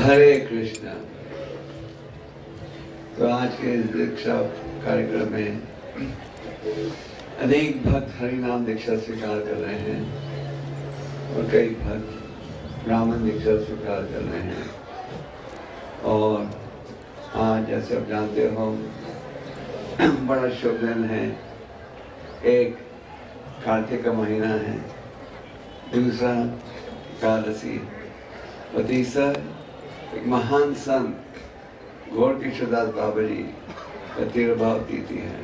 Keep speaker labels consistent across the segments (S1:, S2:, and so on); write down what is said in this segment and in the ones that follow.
S1: हरे कृष्णा। तो आज के इस दीक्षा कार्यक्रम में अनेक भक्त हरि नाम दीक्षा स्वीकार कर रहे हैं और कई भक्त ब्राह्मण दीक्षा स्वीकार कर रहे हैं। और आज जैसे आप जानते हो बड़ा शुभ दिन है। एक कार्तिक का महीना है, दूसरा एकादशी और तीसरा एक महान संत गौर किशोरदास बाबा जी का तिरुभाव तिथि है।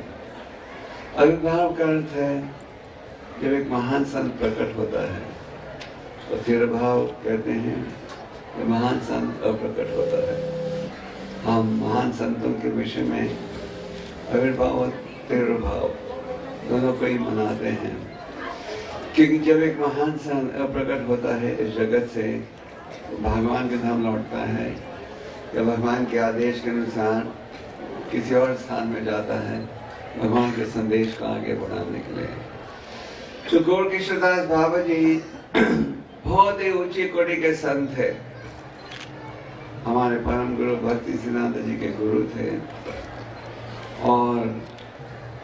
S1: आविर्भाव का अर्थ है जब एक महान संत प्रकट होता है, तो तिरुभाव कहते हैं कि महान संत अप्रकट होता है। हम महान संतों के विषय में आविर्भाव और तिरुभाव दोनों को ही मनाते हैं, क्योंकि जब एक महान संत अप्रकट होता है इस जगत से, भगवान के धाम लौटता है या भगवान के आदेश के अनुसार किसी और स्थान में जाता है भगवान के संदेश को आगे बढ़ाने के लिए। तो गौर किशोरदास बाबा जी बहुत ही ऊंची कोटि के संत थे। हमारे परम गुरु भक्ति सिद्धांत जी के गुरु थे और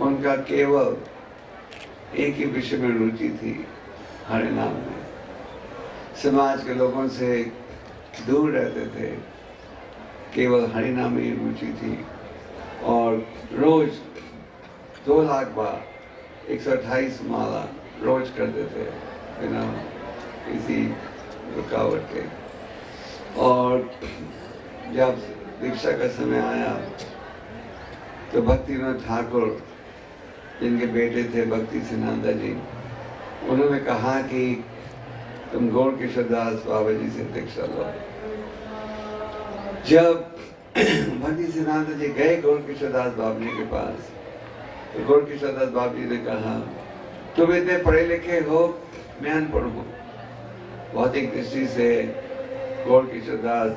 S1: उनका केवल एक ही विषय में रुचि थी, हरे नाम में। समाज के लोगों से दूर रहते थे, केवल हरि नाम में ही रुचि थी और रोज 2 लाख बार 128 माला रोज करते थे बिना किसी रुकावट के। और जब दीक्षा का समय आया तो भक्तिनाथ ठाकुर जिनके बेटे थे भक्ति सिद्धांत जी, उन्होंने कहा कि तुम गौर किशोरदास बाबा जी से दीक्षा लो। जब भक्ति सिद्धांत जी गए गौर किशोरदास बाबा जी के पास, तो गौर किशोरदास बाबा जी ने कहा, तुम इतने पढ़े लिखे हो, मैं अनपढ़ हूँ। भौतिक दृष्टि से गौर किशोरदास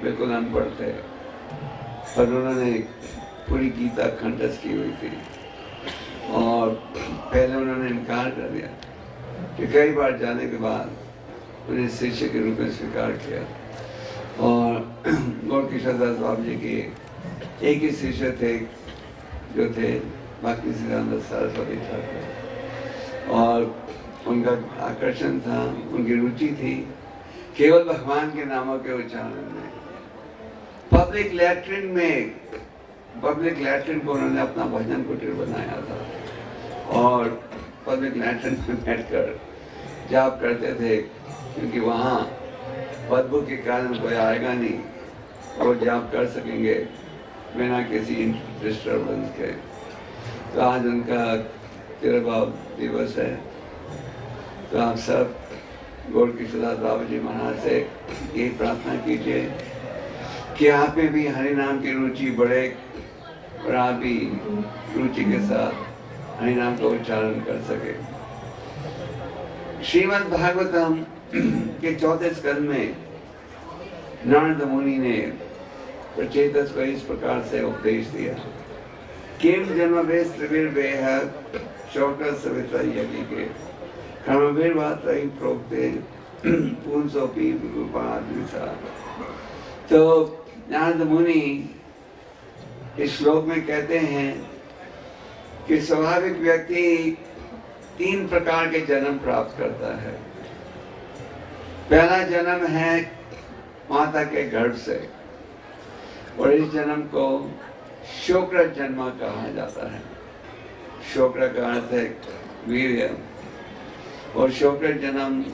S1: बिल्कुल अनपढ़ थे, पर उन्होंने पूरी गीता कंठस्थ की हुई थी और पहले उन्होंने इनकार कर दिया कि कई बार जाने के बाद उन्हें शिष्य के रूप में स्वीकार किया। और गौर किशोरदास बाबा जी के एक ही शिष्य थे जो थे भक्ति सिद्धांत सरस्वती ठाकुर, और उनका आकर्षण था, उनकी रुचि थी केवल भगवान के नामों के उच्चारण में। पब्लिक लैट्रिन को उन्होंने अपना भजन कुटीर बनाया था और पब्लिक लैट्रिन में बैठकर जाप करते थे, क्योंकि वहाँ बदबू के कारण कोई आएगा नहीं और जाप कर सकेंगे बिना किसी डिस्टर्बेंस के। तो आज उनका तिरुभाव दिवस है। तो आप सब गौर किशोरदास बाबा जी महाराज से यही प्रार्थना कीजिए कि आप में भी हरि नाम की रुचि बढ़े और आप भी रुचि के साथ हरि नाम का उच्चारण कर सके। श्रीमद् भागवतम के 4थे स्कंद में नारद मुनि ने प्रचेतस को इस प्रकार से उपदेश दिया, किम जन्मवेश त्रिविर्वेह शौक सविता यज्ञ के कर्मभिर्वात्रयी प्रोक्ते पुंसोपि विरूपाद्विषा। तो नारद मुनि इस श्लोक में कहते हैं कि स्वाभाविक व्यक्ति 3 प्रकार के जन्म प्राप्त करता है। पहला जन्म है माता के गर्भ से, और इस जन्म को शुक्र जन्म कहा जाता है। शुक्र का अर्थ है वीर्य, और शुक्र जन्म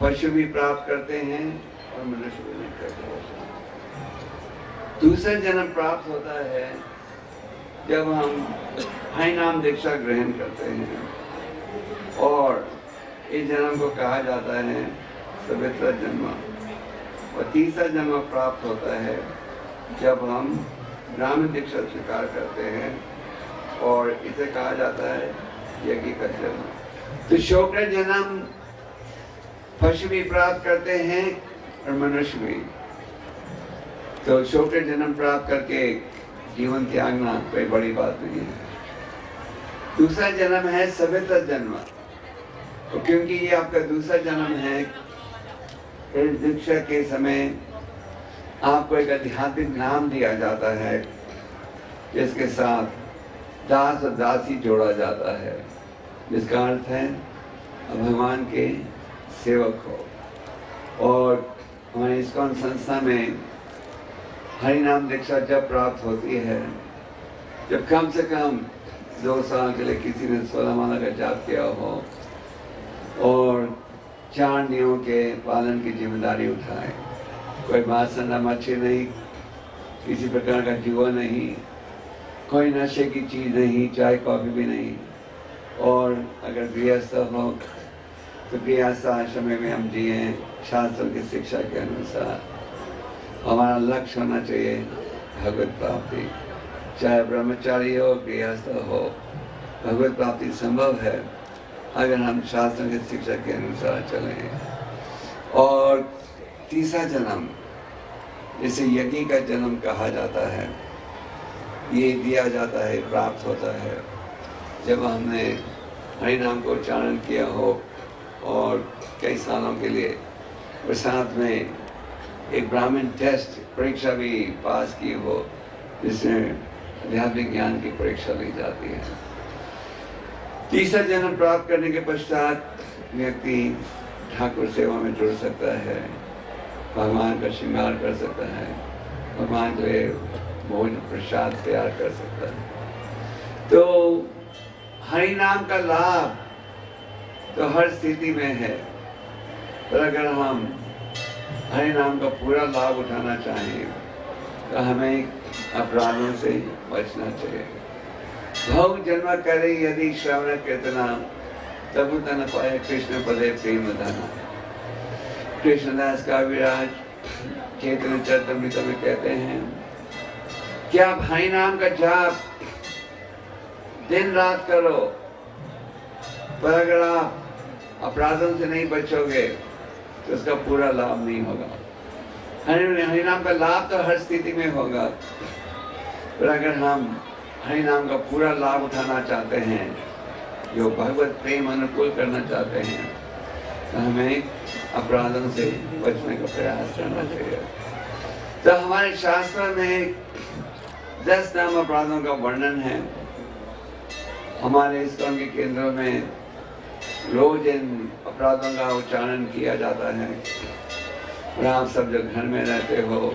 S1: पशु भी प्राप्त करते हैं और मनुष्य भी नहीं करते। दूसरा जन्म प्राप्त होता है जब हम हरि नाम दीक्षा ग्रहण करते हैं, और इस जन्म को कहा जाता है सवित्र जन्म। और तीसरा जन्म प्राप्त होता है जब हम ब्राह्मण दीक्षा स्वीकार करते हैं, और इसे कहा जाता है यज्ञ का जन्म। तो शुक्र जन्म पशु भी प्राप्त करते हैं और मनुष्य भी। तो शुक्र जन्म प्राप्त करके जीवन त्यागना कोई बड़ी बात नहीं है। दूसरा जन्म है सवित्र जन्म, तो क्योंकि ये आपका दूसरा जन्म है, इस दीक्षा के समय आपको एक आध्यात्मिक नाम दिया जाता है जिसके साथ दास और दासी जोड़ा जाता है, जिसका अर्थ है भगवान के सेवक हो। और हमारे इस्कॉन संस्था में हरि नाम दीक्षा जब प्राप्त होती है, जब कम से कम 2 साल के लिए किसी ने 16 माला का जाप किया हो और 4 नियमों के पालन की जिम्मेदारी उठाए, कोई मांस अंडा मच्छी नहीं, किसी प्रकार का जुआ नहीं, कोई नशे की चीज़ नहीं, चाय कॉफ़ी भी नहीं, और अगर गृहस्थ हो तो गृहस्थ आश्रम में हम जिए शास्त्रों की शिक्षा के अनुसार। हमारा लक्ष्य होना चाहिए भगवत प्राप्ति, चाहे ब्रह्मचारी हो गृहस्थ हो, भगवत प्राप्ति संभव है अगर हम शास्त्रों की शिक्षा के अनुसार चलें। और तीसरा जन्म, जिसे यज्ञ का जन्म कहा जाता है, ये दिया जाता है, प्राप्त होता है जब हमने हरि नाम को उच्चारण किया हो और कई सालों के लिए, और साथ में एक ब्राह्मण टेस्ट परीक्षा भी पास की हो, जिसमें आध्यात्मिक ज्ञान की परीक्षा ली जाती है। तीसरा जन्म प्राप्त करने के पश्चात व्यक्ति ठाकुर सेवा में जुड़ सकता है, भगवान का श्रृंगार कर सकता है, भगवान को भोजन प्रसाद तैयार कर सकता है। तो हरि नाम का लाभ तो हर स्थिति में है, पर अगर हम हरि नाम का पूरा लाभ उठाना चाहें तो हमें अपराधों से बचना चाहिए। भव जन्म करे यदि श्रवण कीर्तना, तबु तन पाए कृष्ण पदे प्रेम धना। कृष्णदास काव्यराज चैतन्य चरितमृत में कहते हैं कि आप हरि नाम का जाप दिन रात करो, पर अगर आप अपराधों से नहीं बचोगे तो उसका पूरा लाभ नहीं होगा। हरि नाम का लाभ तो हर स्थिति में होगा, पर अगर हम हरि नाम का पूरा लाभ उठाना चाहते हैं, जो भगवत प्रेम अनुकूल करना चाहते हैं, तो हमें अपराधों से बचने का प्रयास करना चाहिए। तो हमारे शास्त्र में 10 नाम अपराधों का वर्णन है। हमारे इस्कॉन के केंद्रों में रोज इन अपराधों का उच्चारण किया जाता है, और आप सब जो घर में रहते हो,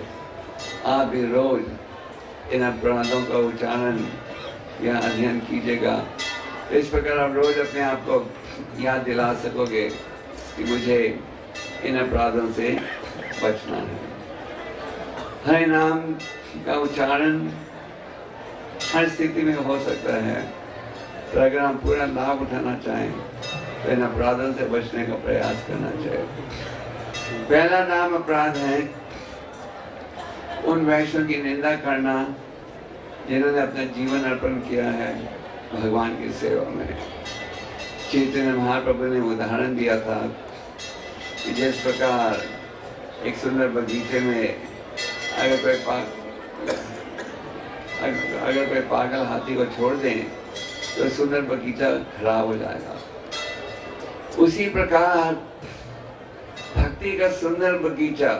S1: आप भी रोज इन अपराधों का उच्चारण या अध्ययन कीजिएगा। इस प्रकार आप रोज अपने आप को याद दिला सकोगे कि मुझे इन अपराधों से बचना है। हरि नाम का उच्चारण हर स्थिति में हो सकता है, पर अगर हम पूरा लाभ उठाना चाहें तो इन अपराधों से बचने का प्रयास करना चाहिए। पहला नाम अपराध है उन वैष्णव की निंदा करना जिन्होंने अपना जीवन अर्पण किया है भगवान की सेवा में। चैतन्य महाप्रभु ने उदाहरण दिया था कि जिस प्रकार एक सुंदर बगीचे में अगर कोई पागल हाथी को छोड़ दें तो सुंदर बगीचा खराब हो जाएगा, उसी प्रकार भक्ति का सुंदर बगीचा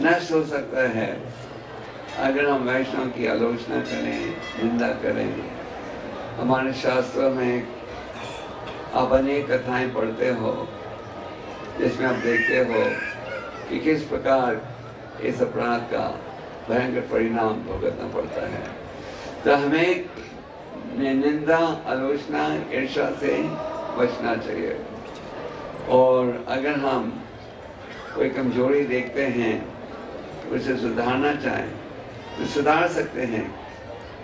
S1: नष्ट हो सकता है अगर हम वैष्णव की आलोचना करें, निंदा करें। हमारे शास्त्रों में आप अनेक कथाएं पढ़ते हो जिसमें आप देखते हो कि किस प्रकार इस अपराध का भयंकर परिणाम भुगतना पड़ता है। तो हमें निंदा, आलोचना, ईर्ष्या से बचना चाहिए। और अगर हम कोई कमजोरी देखते हैं, उसे सुधारना चाहें तो सुधार सकते हैं,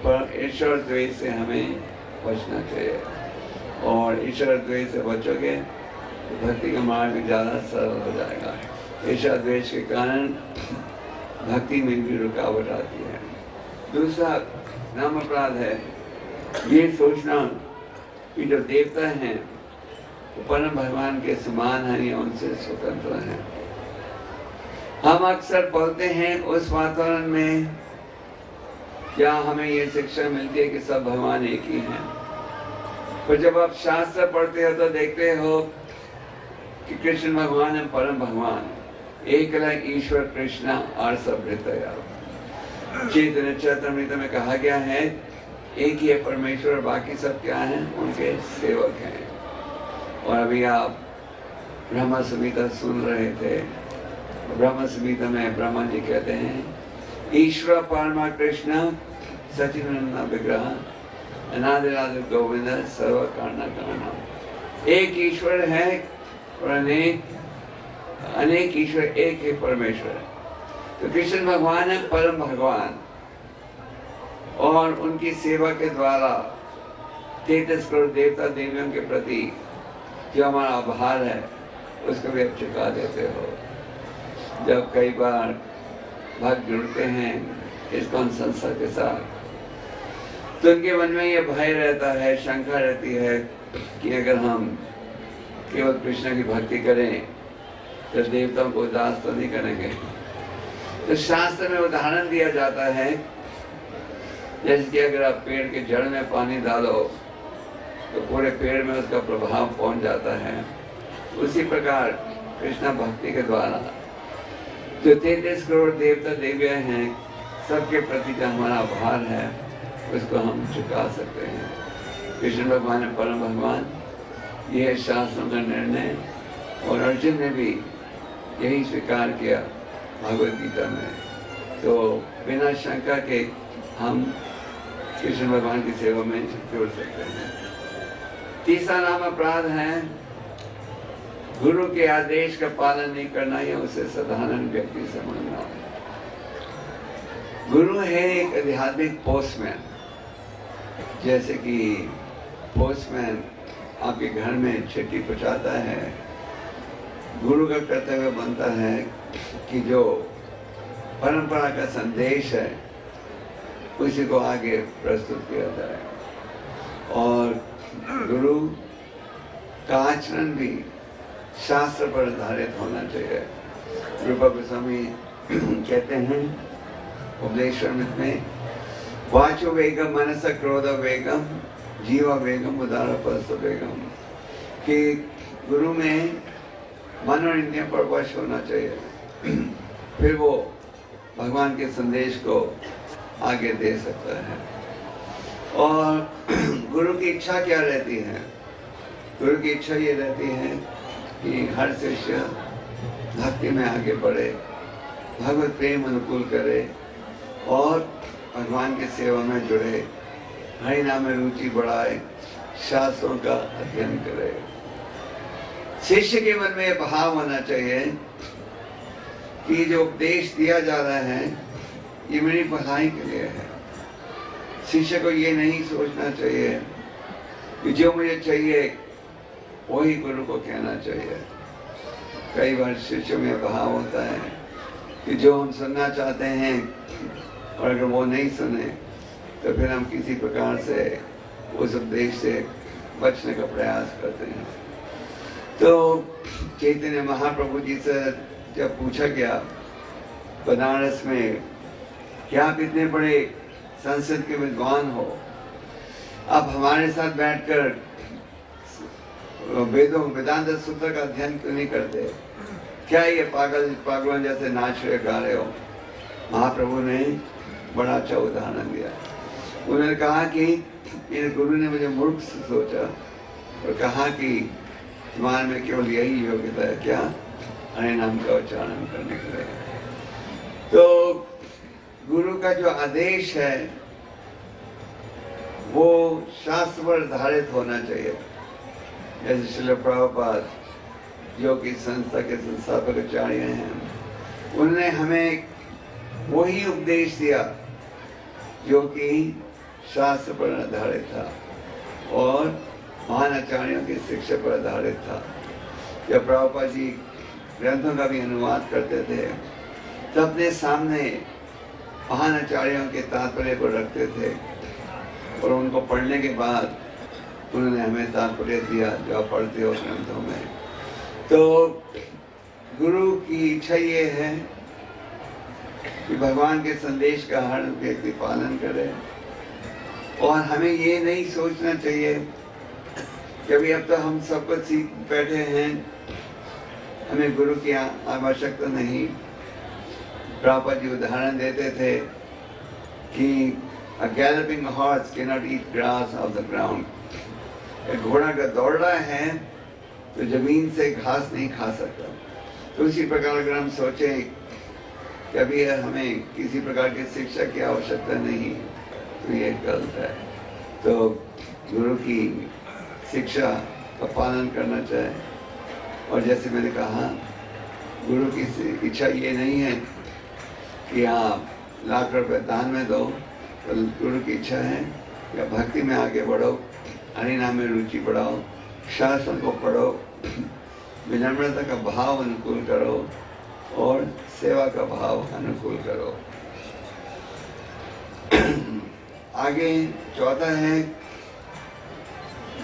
S1: पर ईर्ष्या और द्वेष से हमें बचना चाहिए। और ईर्ष्या और द्वेष से बचोगे तो भक्ति का मार्ग ज़्यादा सरल हो जाएगा। ईर्ष्या द्वेष के कारण भक्ति में भी रुकावट आती है। दूसरा नाम अपराध है ये सोचना कि जो देवता हैं वो परम भगवान के समान हैं या उनसे स्वतंत्र हैं। हम अक्सर बोलते हैं उस वातावरण में क्या हमें ये शिक्षा मिलती है कि सब भगवान एक ही हैं, पर जब आप शास्त्र पढ़ते हो तो देखते हो कि कृष्ण भगवान है परम भगवान, एकला ईश्वर कृष्ण और सब हृदय। चैतन्य चरितामृत में कहा गया है एक ही है परमेश्वर, बाकी सब क्या हैं? उनके सेवक हैं। और अभी आप ब्रह्म संहिता सुन रहे थे। ब्रह्म संहिता में ब्रह्मा जी कहते हैं ईश्वर परमा कृष्ण सच्चिदानंद विग्रह अनादिरादि गोविंद सर्व कारण कारण। एक ईश्वर है और अनेक ईश्वर, एक ही परमेश्वर है। तो कृष्ण भगवान है परम भगवान, और उनकी सेवा के द्वारा 33 करोड़ देवता देवियों के प्रति जो हमारा आभार है उसको भी आप चुका देते हो। जब कई बार भक्त जुड़ते हैं इस्कॉन संस्था के साथ, तो उनके मन में ये भय रहता है, शंका रहती है कि अगर हम केवल कृष्ण की भक्ति करें तो देवताओं को उदास तो नहीं करेंगे। तो शास्त्र में उदाहरण दिया जाता है जैसे कि अगर आप पेड़ के जड़ में पानी डालो तो पूरे पेड़ में उसका प्रभाव पहुंच जाता है। उसी प्रकार कृष्ण भक्ति के द्वारा जो 33 करोड़ देवता देवियां हैं सबके प्रति जो हमारा आभार है उसको हम चुका सकते हैं। कृष्ण भगवान है परम भगवान, यह है शास्त्रों का निर्णय। और अर्जुन ने भी यही स्वीकार किया भगवद गीता में। तो बिना शंका के हम कृष्ण भगवान की सेवा में जुड़ सकते हैं। तीसरा नाम अपराध है गुरु के आदेश का पालन नहीं करना या उसे साधारण व्यक्ति समझना। गुरु है एक आध्यात्मिक पोस्टमैन। जैसे कि पोस्टमैन आपके घर में चिट्ठी पहुंचाता है, गुरु का कर्तव्य बनता है कि जो परंपरा का संदेश है उसी को आगे प्रस्तुत किया जाए। और गुरु का आचरण भी शास्त्र पर आधारित होना चाहिए। रूपा गोस्वामी कहते हैं उपदेशामृत में वाचो वेगम मनस क्रोध वेगम जीवा वेगम उदारपस्थ वेगम, कि गुरु में मन और इंद्रियों पर वश होना चाहिए, फिर वो भगवान के संदेश को आगे दे सकता है। और गुरु की इच्छा क्या रहती है? गुरु की इच्छा ये रहती है कि हर शिष्य भक्ति में आगे बढ़े, भगवत प्रेम अनुकूल करे और भगवान की सेवा में जुड़े, हरि नाम में रुचि बढ़ाए, शास्त्रों का अध्ययन करे। शिष्य के मन में भाव होना चाहिए कि जो उपदेश दिया जा रहा है ये मेरी भलाई के लिए है। शिष्य को ये नहीं सोचना चाहिए कि जो मुझे चाहिए वही गुरु को कहना चाहिए। कई बार शिष्य में भाव होता है कि जो हम सुनना चाहते हैं और अगर वो नहीं सुने तो फिर हम किसी प्रकार से उस उपदेश से बचने का प्रयास करते हैं। तो चैतन्य महाप्रभु जी से जब पूछा गया बनारस में कि आप इतने बड़े संस्कृत के विद्वान हो, आप हमारे साथ बैठकर वेदांत सूत्र का अध्ययन क्यों नहीं करते? क्या ये पागलों जैसे नाच रहे गा रहे हो? महाप्रभु ने बड़ा अच्छा उदाहरण दिया। उन्होंने कहा कि मेरे गुरु ने मुझे मूर्ख सोचा और कहा कि तुम्हारे में केवल यही योग्यता है क्या? हरे नाम का उच्चारण करने के लिए। तो गुरु का जो आदेश है वो शास्त्र पर आधारित होना चाहिए। जैसे श्रील प्रभुपाद जो कि संस्था के संस्थापक आचार्य हैं, उन्होंने हमें वही उपदेश दिया जो कि शास्त्र पर आधारित था और महान आचार्यों की शिक्षा पर आधारित था। जब प्रभुपाद जी ग्रंथों का भी अनुवाद करते थे तो अपने सामने महान आचार्यों के तात्पर्य को रखते थे और उनको पढ़ने के बाद उन्होंने हमें तात्पर्य दिया जो आप पढ़ते हो ग्रंथों में। तो गुरु की इच्छा ये है कि भगवान के संदेश का हर व्यक्ति पालन करे और हमें ये नहीं सोचना चाहिए कि अभी अब तो हम सब कुछ सीख बैठे हैं, हमें गुरु की आवश्यकता नहीं। प्रभुपाद जी उदाहरण देते थे कि a galloping horse cannot eat grass off the ground. एक घोड़ा का दौड़ रहा है तो जमीन से घास नहीं खा सकता। तो उसी प्रकार अगर हम सोचें कि अभी हमें किसी प्रकार की शिक्षा की आवश्यकता नहीं, तो ये गलत है। तो गुरु की शिक्षा का पालन करना चाहिए। और जैसे मैंने कहा, गुरु की इच्छा ये नहीं है कि आप लाख रुपए दान में दो, तो गुरु की इच्छा है कि भक्ति में आगे बढ़ो, हरि नाम में रुचि बढ़ाओ, शास्त्र को पढ़ो, विनम्रता का भाव अनुकूल करो और सेवा का भाव अनुकूल करो। आगे चौथा है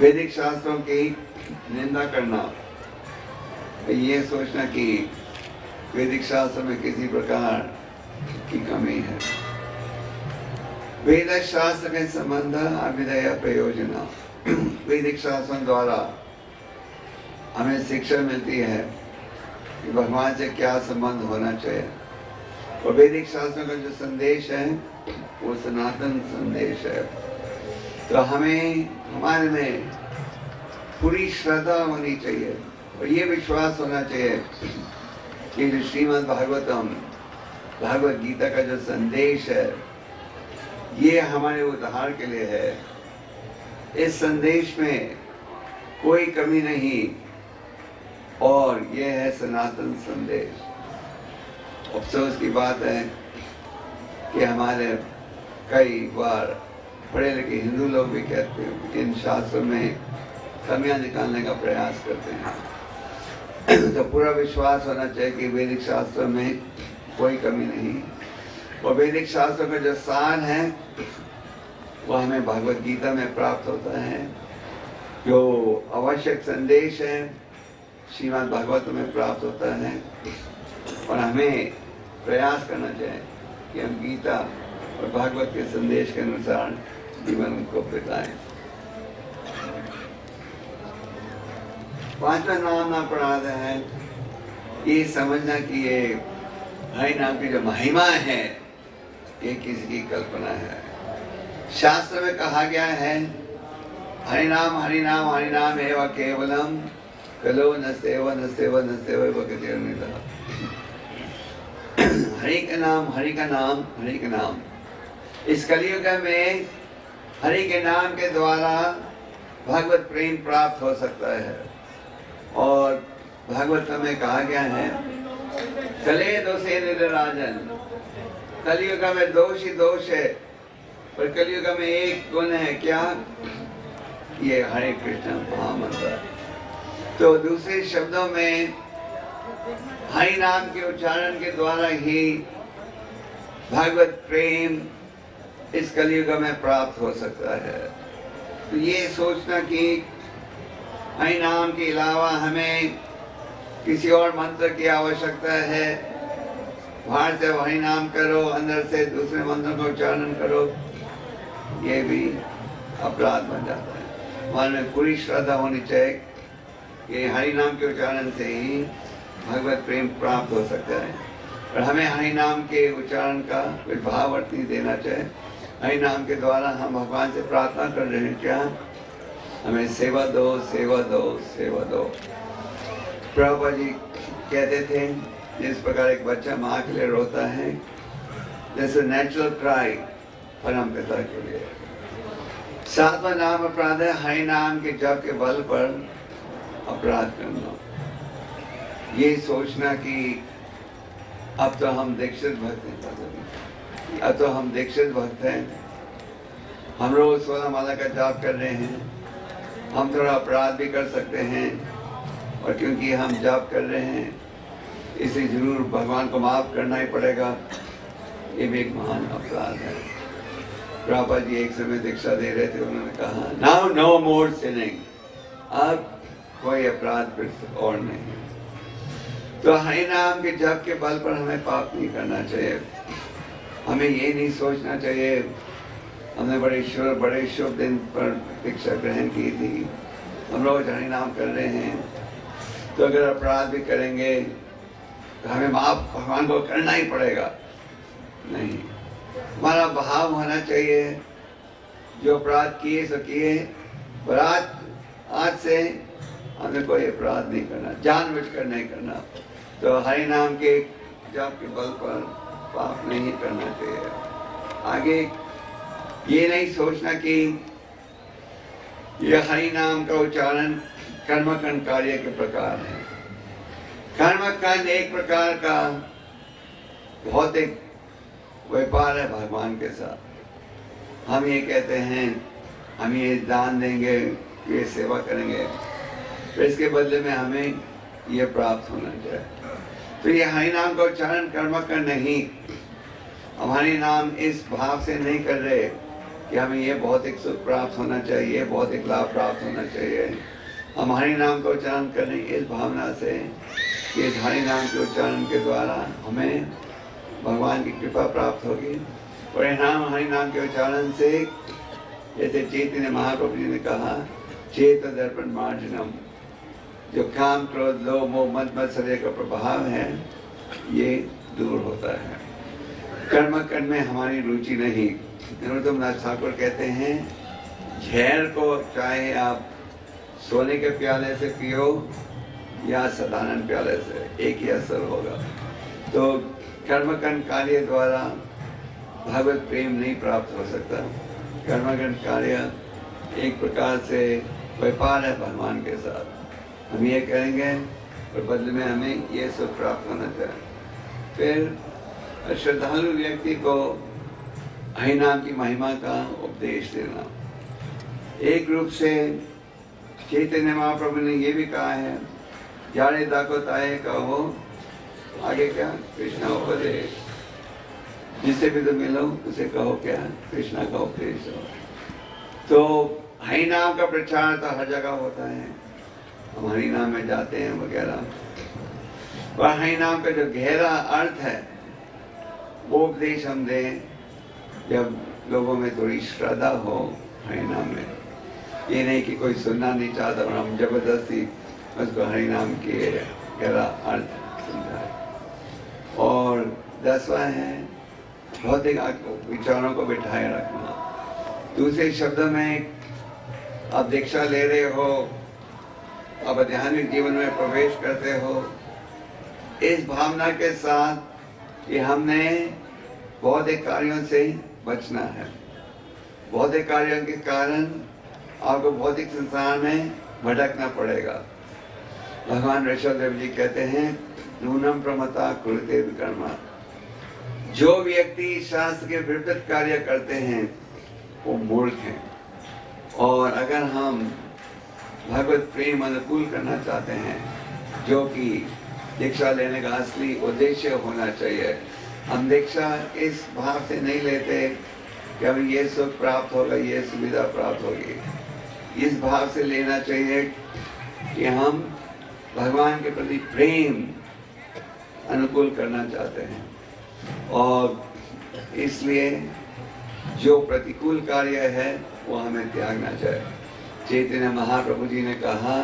S1: वैदिक शास्त्रों की निंदा करना। ये सोचना कि वैदिक शास्त्र में किसी प्रकार की कमी है। वेद शास्त्र के संबंध अभिदय प्रयोजना। वैदिक शास्त्रों द्वारा हमें शिक्षा मिलती है कि भगवान से क्या संबंध होना चाहिए। और वैदिक शास्त्रों का जो संदेश है वो सनातन संदेश है। तो हमें हमारे में पूरी श्रद्धा होनी चाहिए और ये विश्वास होना चाहिए कि जो श्रीमद् भागवतम, भगवद गीता का जो संदेश है, ये हमारे उद्धार के लिए है। इस संदेश में कोई कमी नहीं और ये है सनातन संदेश। अफसोस की बात है कि हमारे कई बार पढ़े लिखे हिंदू लोग भी कहते हैं कि इन शास्त्रों में कमियां निकालने का प्रयास करते हैं। तो पूरा विश्वास होना चाहिए कि वैदिक शास्त्रों में कोई कमी नहीं। और वैदिक शास्त्रों का जो सार है वो हमें भगवद गीता में प्राप्त होता है। जो आवश्यक संदेश है श्रीमद् भागवत में प्राप्त होता है। और हमें प्रयास करना चाहिए कि हम गीता और भागवत के संदेश के अनुसार जीवन को बिताएं। पांचवा नाम अपराध है ये समझना कि ये हरि नाम की जो महिमा है ये किसी की कल्पना है। शास्त्र में कहा गया है हरि नाम हरि नाम हरि नाम एव केवलम कलो न सेव न सेव न सेव भक्तिर्निधा। हरि का नाम हरि का नाम हरि का नाम। इस कलियुग में हरि के नाम के द्वारा भगवत प्रेम प्राप्त हो सकता है। और भागवत में कहा गया है कले दोषे निरराजन। कलियुग में दोष ही दोष है पर कलियुग में एक गुण है, क्या? ये हरे कृष्ण महामंत्र। तो दूसरे शब्दों में हरि नाम के उच्चारण के द्वारा ही भगवत प्रेम इस कलियुग में प्राप्त हो सकता है। तो ये सोचना कि हरि नाम के अलावा हमें किसी और मंत्र की आवश्यकता है, बाहर से हरि नाम करो, अंदर से दूसरे मंत्र का उच्चारण करो, ये भी अपराध बन जाता है। हमारे में पूरी श्रद्धा होनी चाहिए कि हरि नाम के उच्चारण से ही भगवत प्रेम प्राप्त हो सकता है। और हमें हरि नाम के उच्चारण का कोई भाव अर्थ नहीं देना चाहिए। हरि नाम के द्वारा हम भगवान से प्रार्थना कर रहे हैं, क्या? हमें सेवा दो, सेवा दो, सेवा दो। प्रभुपाद जी कहते थे जिस प्रकार एक बच्चा माँ के लिए रोता है, जैसे नेचुरल क्राई परम पिता के लिए। सातवां नाम अपराध है हरि नाम के जप के बल पर अपराध करना। ये सोचना कि अब तो हम दीक्षित भक्त हैं, अब तो हम दीक्षित भक्त हैं, हम रोज 16 माला का जाप कर रहे हैं, हम थोड़ा अपराध भी कर सकते हैं और क्योंकि हम जाप कर रहे हैं इसे जरूर भगवान को माफ करना ही पड़ेगा। ये भी एक महान अपराध है। प्रभुपाद जी एक समय दीक्षा दे रहे थे, उन्होंने कहा नाउ नो मोर सिनिंग, अब कोई अपराध फिर और नहीं। तो हरि नाम के जप के बल पर हमें पाप नहीं करना चाहिए। हमें ये नहीं सोचना चाहिए हमने बड़े शुभ दिन पर दीक्षा ग्रहण की थी, हम रोज हरि नाम कर रहे हैं, तो अगर अपराध भी करेंगे तो हमें माफ भगवान को करना ही पड़ेगा? नहीं, हमारा भाव होना चाहिए जो अपराध किए सो किए, पर आज से हमें कोई अपराध नहीं करना, जानबूझकर नहीं करना। तो हरि नाम के जप के बल पर पाप नहीं करना चाहिए। आगे ये नहीं सोचना कि ये हरि नाम का उच्चारण कर्मकांड कार्य के प्रकार है। कर्मकांड एक प्रकार का भौतिक व्यापार है भगवान के साथ। हम ये कहते हैं हम ये दान देंगे, ये सेवा करेंगे, तो इसके बदले में हमें ये प्राप्त होना चाहिए। तो ये हरि नाम का उच्चारण कर्मकांड नहीं। हम हरि नाम इस भाव से नहीं कर रहे कि हमें ये भौतिक सुख प्राप्त होना चाहिए, भौतिक लाभ प्राप्त होना चाहिए। हम हरि नाम का उच्चारण कर रहे हैं इस भावना से कि इस हरि नाम के उच्चारण के द्वारा हमें भगवान की कृपा प्राप्त होगी। परिणाम हरि नाम के उच्चारण से, जैसे चैतन्य महाप्रभु जी ने कहा, चेत दर्पण मार्जनम, जो काम क्रोध लोभ मोह मद मत्सर्य का प्रभाव है ये दूर होता है। कर्मकांड में हमारी रुचि नहीं। नरोत्तम दास ठाकुर कहते हैं झेर को चाहे आप सोने के प्याले से पियो या साधारण प्याले से, एक ही असर होगा। तो कर्मकांड कार्य द्वारा भगवत प्रेम नहीं प्राप्त हो सकता। कर्मकांड कार्य एक प्रकार से व्यापार है भगवान के साथ। हम ये करेंगे और बदले में हमें ये सुख प्राप्त होना चाहिए। फिर श्रद्धालु व्यक्ति को हरि नाम की महिमा का उपदेश देना। एक रूप से चैतन्य महाप्रभु ने ये भी कहा है, जाने दाको ताए कहो, आगे क्या, कृष्णा उपदेश, जिससे भी तो मिलो उसे कहो क्या, कृष्णा का उपदेश हो। तो हरि नाम का प्रचार तो हर जगह होता है, हम हरि नाम में जाते हैं वगैरह। और हरि नाम का जो गहरा अर्थ है वो उपदेश हम दें जब लोगों में थोड़ी श्रद्धा हो हरि नाम में। ये नहीं कि कोई सुनना नहीं चाहता और हम जबरदस्ती उसको हरि नाम के गहरा अर्थ समझाए। और 10वां है भौतिक विचारों को बिठाए रखना। दूसरे शब्दों में आप दीक्षा ले रहे हो, आप आध्यात्मिक जीवन में प्रवेश करते हो, इस भावना के साथ कि हमने भौतिक कार्यों से बचना है। भौतिक कार्यों के कारण आपको भौतिक संसार में भटकना पड़ेगा। भगवान ऋषभदेव जी कहते हैं नूनम प्रमता कुरुते विकर्मा। जो व्यक्ति शास्त्र के विपरीत कार्य करते हैं वो मूर्ख हैं। और अगर हम भगवत प्रेम अनुकूल करना चाहते हैं, जो कि दीक्षा लेने का असली उद्देश्य होना चाहिए, हम दीक्षा इस भाव से नहीं लेते कि हमें ये सुख प्राप्त होगा, ये सुविधा प्राप्त होगी। इस भाव से लेना चाहिए कि हम भगवान के प्रति प्रेम अनुकूल करना चाहते हैं। और इसलिए जो प्रतिकूल कार्य है वो हमें त्यागना चाहिए। चैतन्य महाप्रभु जी ने कहा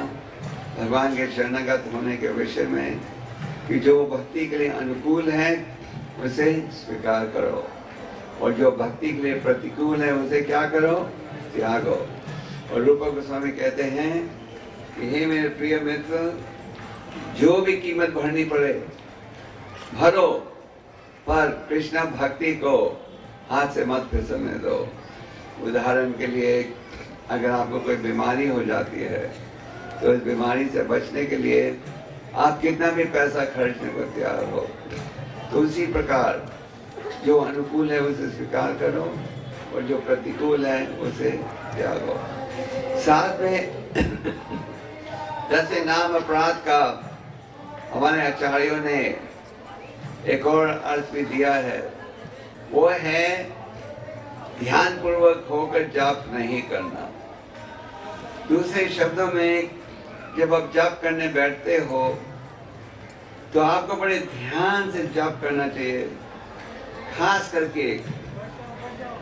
S1: भगवान के शरणागत होने के विषय में कि जो भक्ति के लिए अनुकूल है उसे स्वीकार करो, और जो भक्ति के लिए प्रतिकूल है उसे क्या करो, त्यागो। और रूप गोस्वामी कहते हैं कि हे मेरे प्रिय मित्र, जो भी कीमत भरनी पड़े भरो, पर कृष्ण भक्ति को हाथ से मत फिसलने दो। उदाहरण के लिए अगर आपको कोई बीमारी हो जाती है तो इस बीमारी से बचने के लिए आप कितना भी पैसा खर्चने को तैयार हो। तो उसी प्रकार जो अनुकूल है उसे स्वीकार करो और जो प्रतिकूल है उसे त्यागो। साथ में 10 नाम अपराध का हमारे आचार्यों ने एक और अर्थ भी दिया है, वो है ध्यान पूर्वक होकर जाप नहीं करना। दूसरे शब्दों में जब आप जाप करने बैठते हो तो आपको बड़े ध्यान से जाप करना चाहिए, खास करके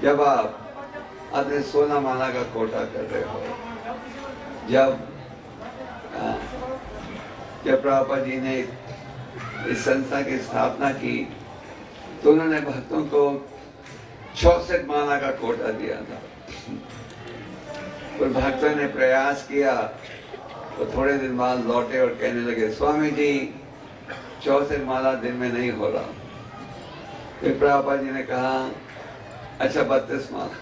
S1: जब आप अपने 16 माला का कोटा कर रहे हो, जब जब प्रभुपाद जी ने इस संस्था की स्थापना की तो उन्होंने भक्तों को 64 माला का कोटा दिया था। और भक्तों ने प्रयास किया तो थोड़े दिन बाद लौटे और कहने लगे, स्वामी जी 64 माला दिन में नहीं हो रहा। फिर प्रभुपाद जी ने कहा अच्छा 32 माला।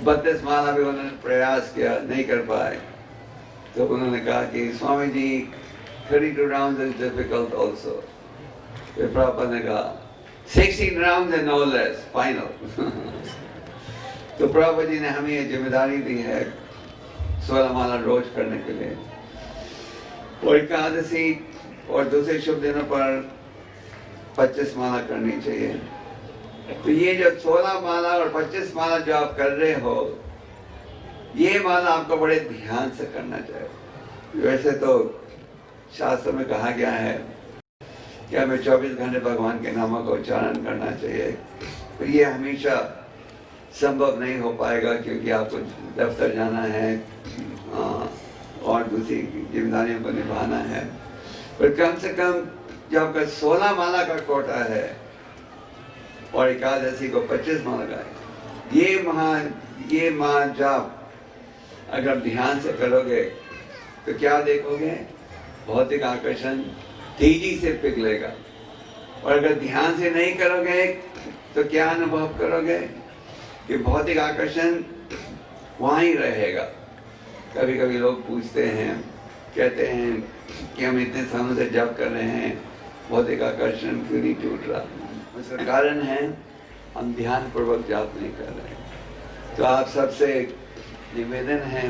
S1: 32 माला भी उन्होंने प्रयास किया, नहीं कर पाए। तो उन्होंने कहा कि Swami ji 32 rounds is difficult also। फिर प्रभुपाद ने कहा 16 rounds and no less, final। तो प्रभुपाद जी ने हमें ये जिम्मेदारी दी है 16 माला रोज करने के लिए, और एकादशी और दूसरे शुभ दिनों पर 25 माला करनी चाहिए। तो ये जो 16 माला और 25 माला जो आप कर रहे हो, ये माला आपको बड़े ध्यान से करना चाहिए। वैसे तो शास्त्र में कहा गया है कि हमें 24 घंटे भगवान के नामों का उच्चारण करना चाहिए, तो ये हमेशा संभव नहीं हो पाएगा क्योंकि आपको दफ्तर जाना है और दूसरी जिम्मेदारियों को निभाना है। पर कम से कम जो आपका 16 माला का कोटा है और एकादशी को 25 माला का है, ये महा जाप अगर ध्यान से करोगे तो क्या देखोगे, भौतिक आकर्षण तेजी से पिघलेगा। और अगर ध्यान से नहीं करोगे तो क्या अनुभव करोगे कि भौतिक आकर्षण वहाँ ही रहेगा। कभी कभी लोग पूछते हैं, कहते हैं कि हम इतने सालों से जप कर रहे हैं, भौतिक आकर्षण क्यों नहीं टूट रहा। उसका कारण है हम ध्यान पूर्वक जाप नहीं कर रहे। तो आप सबसे निवेदन है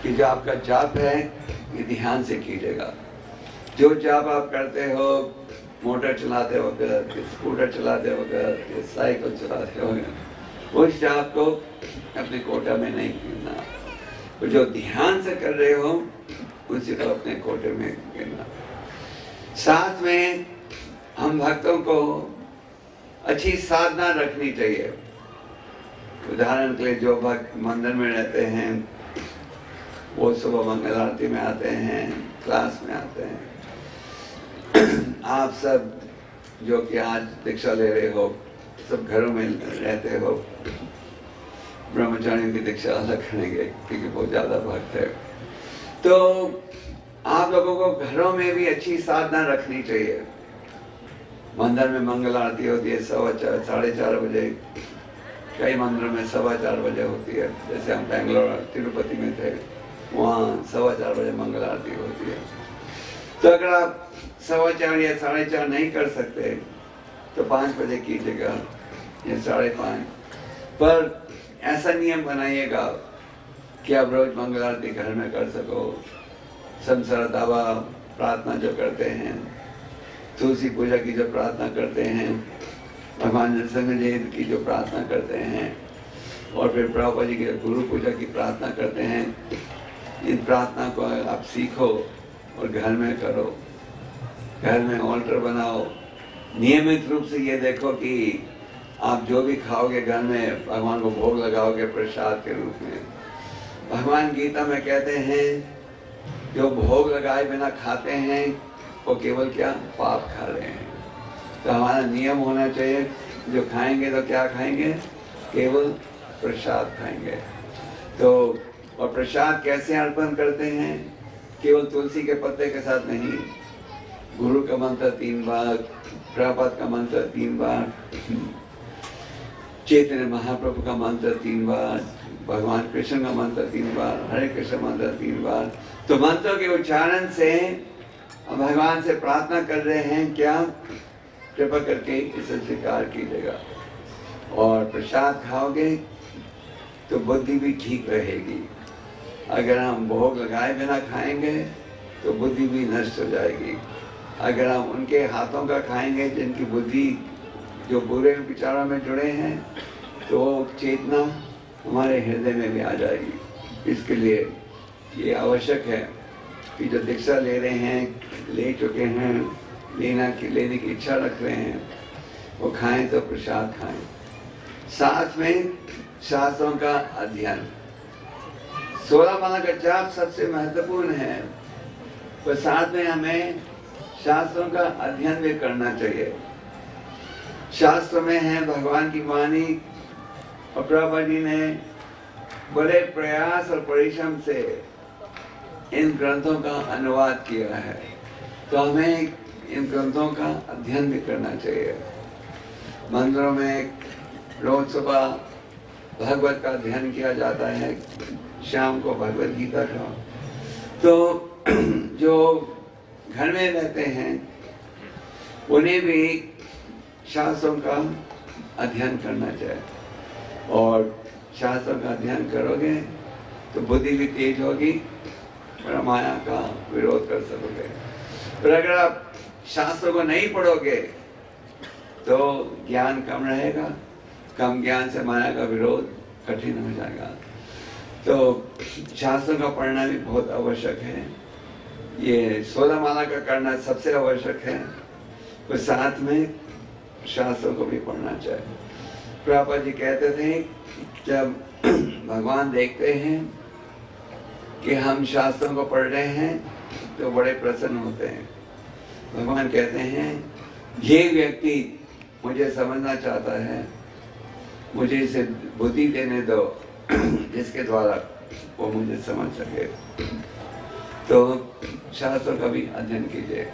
S1: कि जो आपका जाप है ये ध्यान से कीजिएगा। जो जाप आप करते हो, मोटर चलाते वक्त, स्कूटर चलाते वक्त, साइकिल चलाते वक्त, उस जाप को अपने कोटा में नहीं गिनना। तो जो ध्यान से कर रहे हो उसी को अपने कोटे में गिनना। साथ में हम भक्तों को अच्छी साधना रखनी चाहिए। उदाहरण के लिए जो भक्त मंदिर में रहते हैं वो सुबह मंगल आरती में आते हैं, क्लास में आते हैं। आप सब जो कि आज दीक्षा ले रहे हो, सब घरों में रहते हो, ब्रह्मचारियों की दीक्षा अलग करेंगे क्योंकि बहुत ज़्यादा भक्त है। तो आप लोगों को घरों में भी अच्छी साधना रखनी चाहिए। मंदिर में मंगल आरती होती है 4:15 4:30 बजे, कई मंदिरों में 4:15 बजे होती है। जैसे हम बेंगलोर तिरुपति में थे, वहाँ 4:15 बजे मंगल आरती होती है। तो अगर आप 4:15 या 4:30 नहीं कर सकते तो 5 बजे कीजिएगा या 5:30। पर ऐसा नियम बनाइएगा कि आप रोज मंगल आरती घर में कर सको। संसार दावा प्रार्थना जो करते हैं, तुलसी पूजा की जो प्रार्थना करते हैं, भगवान नरसिंह जी की जो प्रार्थना करते हैं, और फिर प्रभुपाद जी की गुरु पूजा की प्रार्थना करते हैं, इन प्रार्थना को आप सीखो और घर में करो। घर में ऑल्टर बनाओ। नियमित रूप से ये देखो कि आप जो भी खाओगे घर में भगवान को भोग लगाओगे प्रसाद के रूप में। भगवान गीता में कहते हैं जो भोग लगाए बिना खाते हैं वो केवल क्या पाप खा रहे हैं। तो हमारा नियम होना चाहिए, जो खाएंगे तो क्या खाएंगे, केवल प्रसाद खाएंगे। तो और प्रसाद कैसे अर्पण करते हैं, केवल तुलसी के पत्ते के साथ नहीं, गुरु का मंत्र 3 बार, प्रभुपाद का मंत्र 3 बार, चैतन्य महाप्रभु का मंत्र 3 बार, भगवान कृष्ण का मंत्र 3 बार, हरे कृष्ण मंत्र 3 बार। तो मंत्रों के उच्चारण से भगवान से प्रार्थना कर रहे हैं, क्या कृपा करके इसे स्वीकार कीजिएगा। और प्रसाद खाओगे तो बुद्धि भी ठीक रहेगी। अगर हम भोग लगाए बिना खाएंगे तो बुद्धि भी नष्ट हो जाएगी। अगर हम उनके हाथों का खाएंगे जिनकी बुद्धि जो बुरे विचारों में जुड़े हैं, तो वो चेतना हमारे हृदय में भी आ जाएगी। इसके लिए ये आवश्यक है कि जो दीक्षा ले रहे हैं, ले चुके हैं, लेने की इच्छा रख रहे हैं, वो खाएं तो प्रसाद खाएं। साथ में शास्त्रों का अध्ययन। 16 माला का जाप सबसे महत्वपूर्ण है। पर साथ में हमें शास्त्रों का अध्ययन भी करना चाहिए। शास्त्र में है भगवान की वाणी, और प्रभुपाद जी ने बड़े प्रयास और परिश्रम से इन ग्रंथों का अनुवाद किया है, तो हमें इन ग्रंथों का अध्ययन भी करना चाहिए। मंदिरों में रोज सुबह भगवत का अध्ययन किया जाता है, शाम को भगवत गीता का। तो जो घर में रहते हैं उन्हें भी शास्त्रों का अध्ययन करना चाहिए, और शास्त्रों का अध्ययन करोगे तो बुद्धि भी तेज होगी और माया का विरोध कर सकोगे। पर अगर आप शास्त्रों को नहीं पढ़ोगे तो ज्ञान कम रहेगा, कम ज्ञान से माया का विरोध कठिन हो जाएगा। तो शास्त्रों का पढ़ना भी बहुत आवश्यक है। ये 16 माला का करना सबसे आवश्यक है, तो साथ में शास्त्रों को भी पढ़ना चाहिए। प्रभुपाद जी कहते थे जब भगवान देखते हैं कि हम शास्त्रों को पढ़ रहे हैं तो बड़े प्रसन्न होते हैं। भगवान कहते हैं ये व्यक्ति मुझे समझना चाहता है, मुझे इसे बुद्धि देने दो जिसके द्वारा वो मुझे समझ सके। तो शास्त्रों का भी अध्ययन कीजिए।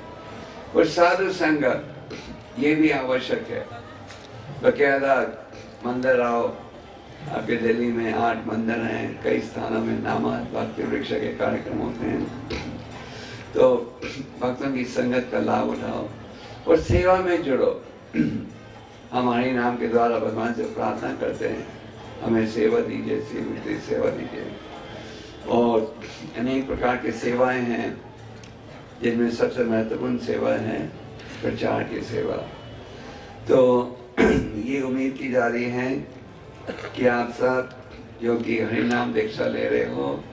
S1: और साधु संग ये भी आवश्यक है। बकायदा मंदिर आओ, आपके दिल्ली में 8 मंदिर हैं, कई स्थानों में नामाद भक्ति वृक्ष के कार्यक्रम होते हैं। तो भक्तों की संगत का लाभ उठाओ और सेवा में जुड़ो। हम हरि नाम के द्वारा भगवान से प्रार्थना करते हैं, हमें सेवा दीजिए, सेवा दीजिए। और अनेक प्रकार की सेवाएं हैं, जिनमें सबसे महत्वपूर्ण सेवा है प्रचार की सेवा। तो ये उम्मीद की जा रही है कि आप सब जो कि हरि नाम दीक्षा ले रहे हो,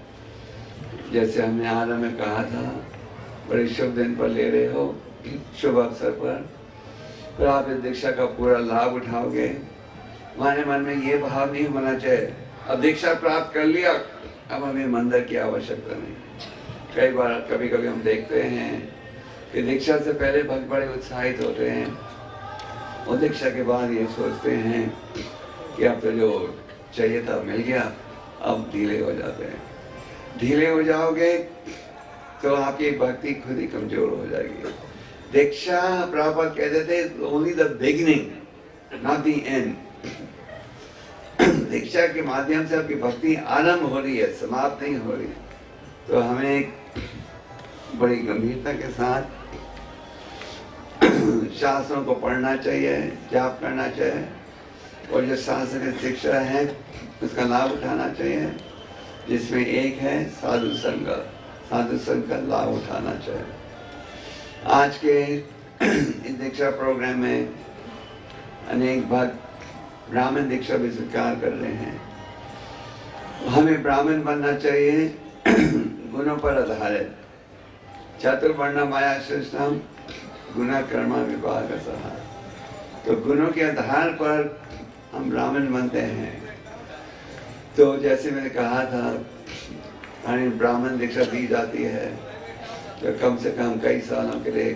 S1: जैसे हमने आरंभ में कहा था, बड़े शुभ दिन पर ले रहे हो, शुभ अवसर पर आप इस दीक्षा का पूरा लाभ उठाओगे। हमारे मन में ये भाव नहीं होना चाहिए अब दीक्षा प्राप्त कर लिया, अब हमें मंदिर की आवश्यकता नहीं। कई बार कभी कभी हम देखते हैं कि दीक्षा से पहले भक्त बड़े उत्साहित होते हैं और दीक्षा के बाद ये सोचते हैं कि अब तो जो चाहिए था मिल गया, अब ढीले हो जाते हैं। ढीले हो जाओगे तो आपकी भक्ति खुद ही कमजोर हो जाएगी। दीक्षा प्रभुपाद कहते थे only the beginning not the end. दीक्षा के माध्यम से आपकी भक्ति आरंभ हो रही है, समाप्त नहीं हो रही। तो हमें बड़ी गंभीरता के साथ शास्त्रों को पढ़ना चाहिए, जाप करना चाहिए, और जो शास्त्र की शिक्षा है उसका लाभ उठाना चाहिए, जिसमें एक है साधु संग। साधु संग का लाभ उठाना चाहिए। आज के इस दीक्षा प्रोग्राम में अनेक भक्त ब्राह्मण दीक्षा भी स्वीकार कर रहे हैं। हमें ब्राह्मण बनना चाहिए गुणों पर आधारित। चातुर्वर्ण माया श्रेष्ठम गुना कर्मा विभाग सहार। तो गुणों के आधार पर हम ब्राह्मण बनते हैं। तो जैसे मैंने कहा था, हमें ब्राह्मण दीक्षा दी जाती है तो कम से कम कई सालों के लिए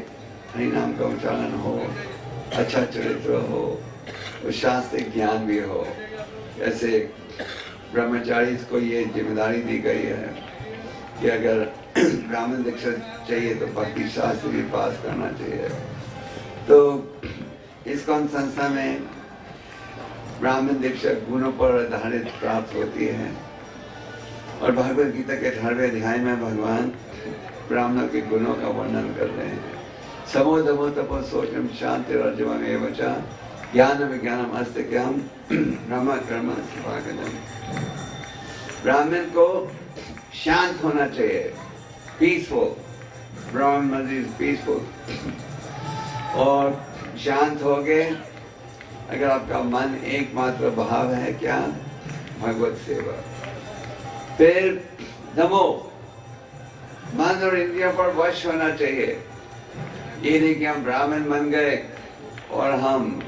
S1: हरि नाम का उच्चारण हो, अच्छा चरित्र हो, और शास्त्रिक ज्ञान भी हो। जैसे ब्रह्मचारी को ये जिम्मेदारी दी गई है कि अगर ब्राह्मण दीक्षा चाहिए तो भक्ति शास्त्र भी पास करना चाहिए। तो इस्कॉन संस्था में ब्राह्मण दीक्षा गुणों पर आधारित प्राप्त होती है, और भगवद गीता के 18वें अध्याय में भगवान ब्राह्मणों के गुणों का वर्णन कर रहे हैं। समो दमो तपो शौचम शांति रजोम एव च ज्ञान विज्ञानम अस्तिक्यम ब्रह्म कर्म शिवागम। ब्राह्मण को शांत होना चाहिए, पीसफुल। ब्राह्मण इज पीसफुल। और शांत हो गए अगर आपका मन एकमात्र भाव है क्या, भगवत सेवा। फिर दमो, मन और इंद्रियों पर वश होना चाहिए। ये नहीं कि हम ब्राह्मण बन गए और हम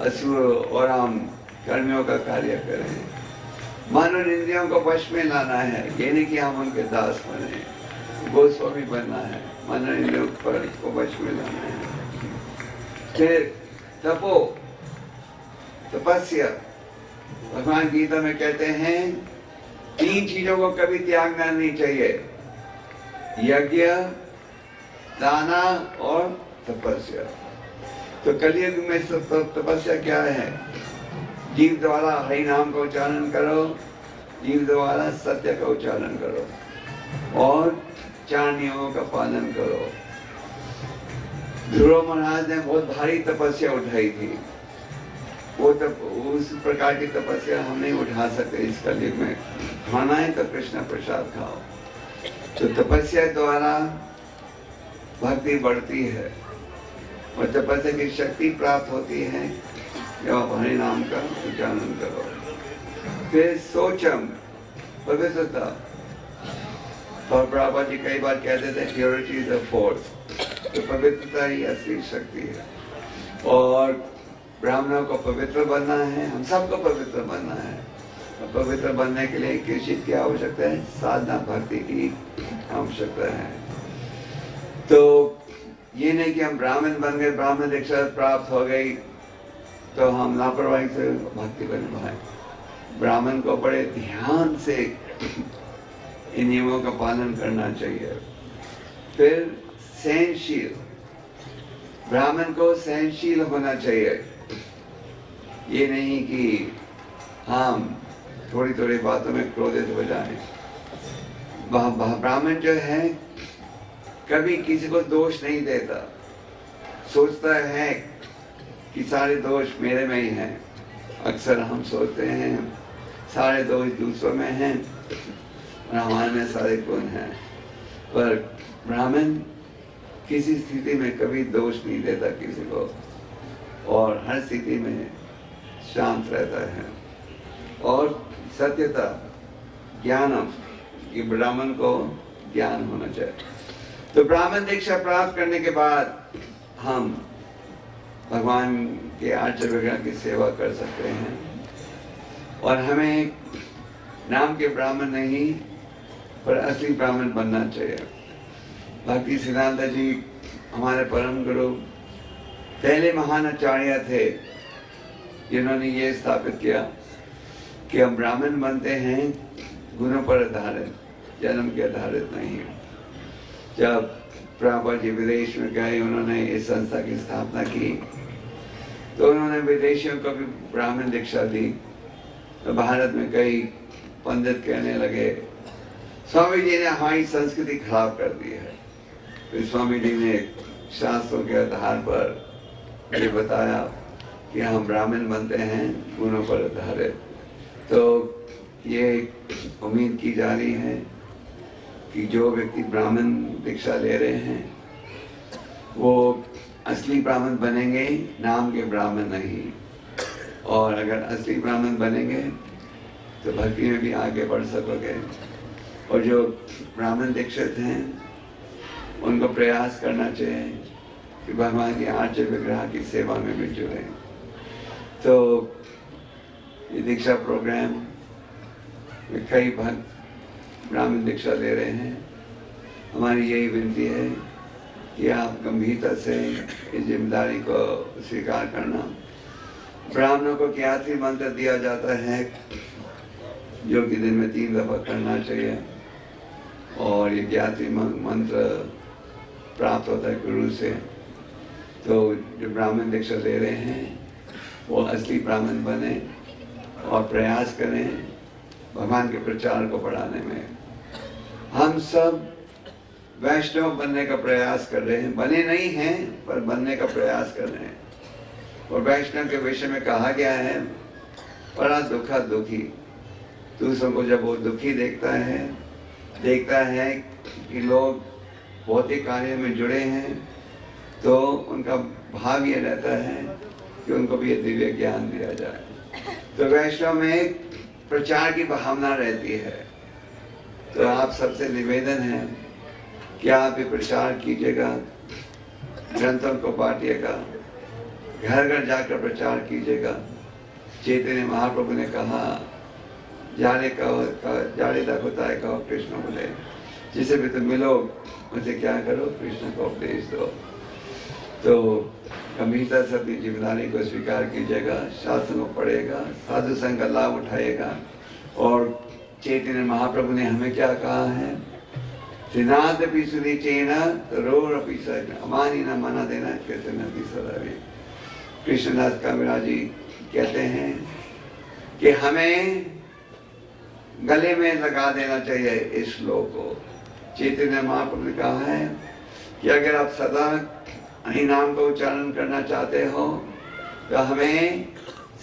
S1: असुर और हम कर्मियों का कार्य करें। मन और इंद्रियों को वश में लाना है, ये नहीं कि हम उनके दास बने। गोस्वामी बनना है, मन इंद्रियों पर को वश में लाना है। फिर तपस्या, भगवान गीता में कहते हैं 3 चीजों को कभी त्यागना नहीं चाहिए, यज्ञ, दाना और तपस्या। तो कलयुग में तपस्या क्या है? जीव द्वारा हरि नाम का उच्चारण करो, जीव द्वारा सत्य का उच्चारण करो और 4 नियमों का पालन करो। ध्रुव महाराज ने बहुत भारी तपस्या उठाई थी, उस प्रकार की तपस्या हम नहीं उठा सकते इस कलयुग में। खाना है तो कृष्ण प्रसाद खाओ। तो तपस्या द्वारा भक्ति बढ़ती है और तपस्या की शक्ति प्राप्त होती है जब आप हरि नाम का उच्चारण करो। फिर सोचम, पवित्रता, और प्रभुपाद जी कई बार कहते थे प्योरिटी इज द फोर्स, तो पवित्रता ही असली शक्ति है। और ब्राह्मणों को पवित्र बनना है, हम सबको पवित्र बनना है। पवित्र बनने के लिए किस चीज की आवश्यकता है? साधना भक्ति की आवश्यकता है। तो ये नहीं कि हम ब्राह्मण बन गए, ब्राह्मण दीक्षा प्राप्त हो गई तो हम लापरवाही से भक्ति को निभाएं। ब्राह्मण को बड़े ध्यान से इन नियमों का पालन करना चाहिए। फिर सहनशील, ब्राह्मण को सहनशील होना चाहिए। ये नहीं कि हम थोड़ी थोड़ी बातों में क्रोधित हो जाएं। ब्राह्मण जो है कभी किसी को दोष नहीं देता, सोचता है कि सारे दोष मेरे में ही हैं। अक्सर हम सोचते हैं सारे दोष दूसरों में हैं और हमारे में सारे गुण हैं, पर ब्राह्मण किसी स्थिति में कभी दोष नहीं देता किसी को और हर स्थिति में शांत रहता है। और सत्यता, ज्ञानम, ये ब्राह्मण को ज्ञान होना चाहिए। तो ब्राह्मण दीक्षा प्राप्त करने के बाद हम भगवान के आचार्य वगैरह की सेवा कर सकते हैं और हमें नाम के ब्राह्मण नहीं पर असली ब्राह्मण बनना चाहिए। भक्ति सिद्धांत जी हमारे परम गुरु पहले महान आचार्य थे जिन्होंने ये स्थापित किया कि हम ब्राह्मण बनते हैं गुणों पर आधारित, जन्म के आधारित नहीं। जब प्रभुपाद जी विदेश में गए, उन्होंने इस संस्था की स्थापना की तो उन्होंने विदेशियों को भी ब्राह्मण दीक्षा दी। तो भारत में कई पंडित कहने लगे स्वामी जी ने हमारी संस्कृति खराब कर दी है। फिर स्वामी जी ने शास्त्रों के आधार पर ये बताया कि हम ब्राह्मण बनते हैं गुणों पर आधारित। तो ये उम्मीद की जा रही है कि जो व्यक्ति ब्राह्मण दीक्षा ले रहे हैं वो असली ब्राह्मण बनेंगे, नाम के ब्राह्मण नहीं। और अगर असली ब्राह्मण बनेंगे तो भक्ति में भी आगे बढ़ सकोगे। और जो ब्राह्मण दीक्षित हैं उनको प्रयास करना चाहिए कि भगवान के आचार्य विग्रह की सेवा में भी जुड़े। तो ये दीक्षा प्रोग्राम में कई भक्त ब्राह्मण दीक्षा ले रहे हैं। हमारी यही विनती है कि आप गंभीरता से इस जिम्मेदारी को स्वीकार करना। ब्राह्मणों को ज्ञाति मंत्र दिया जाता है जो कि दिन में 3 दफा करना चाहिए और ये ज्ञाति मंत्र प्राप्त होता है गुरु से। तो जो ब्राह्मण दीक्षा ले रहे हैं वो असली ब्राह्मण बने और प्रयास करें भगवान के प्रचार को बढ़ाने में। हम सब वैष्णव बनने का प्रयास कर रहे हैं, बने नहीं हैं पर बनने का प्रयास कर रहे हैं। और वैष्णव के विषय में कहा गया है बड़ा दुखा दुखी। दूसरों को जब वो दुखी देखता है कि लोग भौतिक कार्य में जुड़े हैं तो उनका भाव ये रहता है कि उनको भी ये दिव्य ज्ञान दिया जाए। तो वैष्णव में प्रचार की भावना रहती है। तो आप सबसे निवेदन है कि आप ये प्रचार कीजिएगा, ग्रंथों को बांटिएगा, घर घर जाकर प्रचार कीजिएगा। चैतन्य महाप्रभु ने कहा जाड़े का जाड़े तक होता है कहो कृष्ण बोले। जिसे भी तुम मिलो मुझे क्या करो, कृष्ण को उपदेश दो। तो गंभीरता से अपनी जिम्मेदारी को स्वीकार कीजिएगा, शास्त्र को पढ़ेगा, साधु संग का लाभ उठाएगा। और चैतन्य महाप्रभु ने हमें क्या कहा है, त्रिनाथ भी सुधी चेना रोर अपी अमानी न मना देना कृष्ण सदावे। कृष्णदास कामराज जी कहते हैं कि हमें गले में लगा देना चाहिए इस श्लोक को। चैतन्य महाप्रभु ने कहा है कि अगर आप सदा हरि नाम का उच्चारण करना चाहते हो तो हमें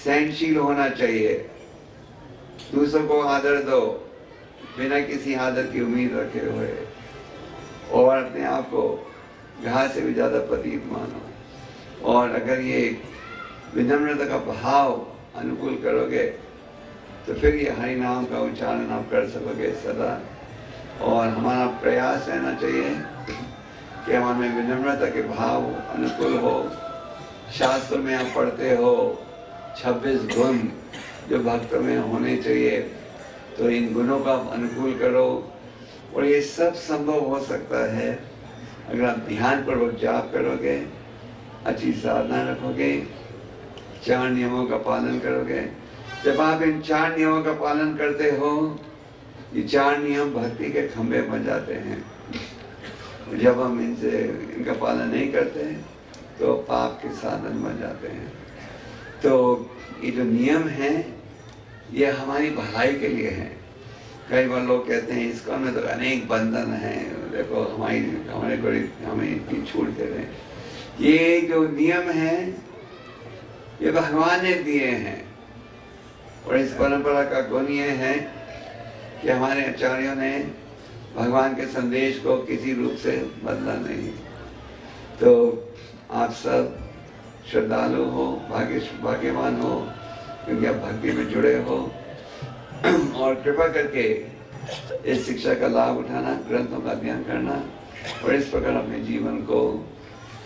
S1: सहनशील होना चाहिए, दूसरों को आदर दो बिना किसी आदर की उम्मीद रखे हुए, और अपने आप को घास से भी ज्यादा पतित मानो। और अगर ये विनम्रता का भाव अनुकूल करोगे तो फिर ये हरि नाम का उच्चारण आप कर सकोगे सदा। और हमारा प्रयास रहना चाहिए कि हमें विनम्रता के भाव अनुकूल हो। शास्त्र में आप पढ़ते हो 26 गुण जो भक्तों में होने चाहिए, तो इन गुणों का आप अनुकूल करो। और ये सब संभव हो सकता है अगर आप ध्यानपूर्वक जाप करोगे, अच्छी साधना रखोगे, 4 नियमों का पालन करोगे। जब आप इन 4 नियमों का पालन करते हो, ये 4 नियम भक्ति के खंभे बन जाते हैं। जब हम इनका पालन नहीं करते तो पाप के साधन बन जाते हैं। तो ये जो नियम हैं ये हमारी भलाई के लिए हैं। कई बार लोग कहते हैं इस्कॉन में तो अनेक बंधन हैं, देखो हमें इतनी छूट दे रहे हैं। ये जो नियम हैं ये भगवान ने दिए हैं, और इस परंपरा का गुण ये है कि हमारे आचार्यों ने भगवान के संदेश को किसी रूप से बदला नहीं। तो आप सब श्रद्धालु हो, भाग्यवान हो, क्योंकि आप भक्ति में जुड़े हो। और कृपा करके इस शिक्षा का लाभ उठाना, ग्रंथों का अध्ययन करना और इस प्रकार अपने जीवन को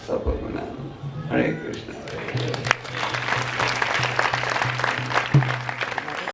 S1: सफल बनाना। हरे कृष्ण।